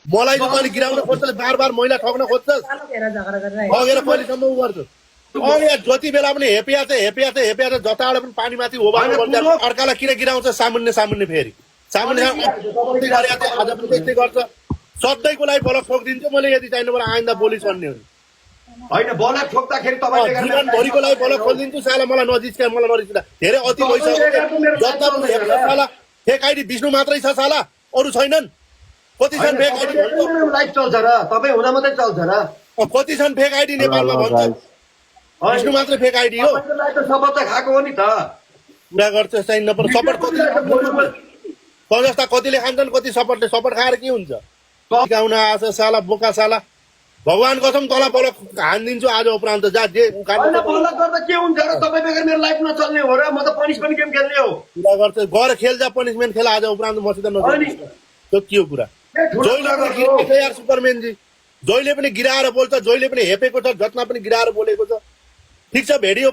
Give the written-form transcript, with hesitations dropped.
मलाई जो तैँले गिराउन खोज्छस् बार बार महिला ठग्न खोज्छस् ठगेर कहिलेसम्म उ गर्छस् अनि यहाँ जति बेला पनि हेपिया छ जताबाट पनि पानी माथि होबाल्नु अर्कालाई किन गिराउँछ सामुन्ने फेरि सामुन्ने आज पनि त्यस्तै गर्छ सधैँको लागि बलक ठोकिदिन्छु मैले यदि चाहिने मलाई आइन्दा बोली चढ्ने हो होइन बलक ठोक्दाखेरि तपाईँले जीवनभरिको लागि बलक खोलिदिन्छु साला मलाई नजिस्का मलाई नरिस्का धेरै अति भइसक्यो जता पनि हेप्छ साला फेक आइडी विष्णु मात्रै छ साला अरू छैनन् कति छन् फेक आइडी लाइफ चल्छ र तपाईँ हुँदा मात्रै चल्छ र कति छन् फेक आइडी नेपालमा भन्छ विष्णु मात्रै फेक आइडी हो सपोर्ट त खाएको हो नि त कुरा गर्छ चाहिँ नपर्ने सपोर्ट कति जस्ता कतिले खान्छन् कति सपोर्ट खाएर के हुन्छ गाउन आछ साला बोका साला भगवान कसम तल बलक हानिदिन्छु आज उपरान्त जा जे बलक गर्दा के हुन्छ र तपाईँ बेगर मेरो लाइफ नचल्ने हो र म त पनिसमेन्ट गेम खेल्ने हो कुरा गर्छ गएर खेल जा पनिसमेन्ट खेल आज उपरान्त मसित नजाने त्यो के हो कुरा जहिले पनि गिराएको छ यार सुपरम्यान जी जहिले पनि गिराएर बोल्छ जहिले पनि हेपेको छ जसमा पनि गिराएर बोलेको छ ठिक छ भेडियो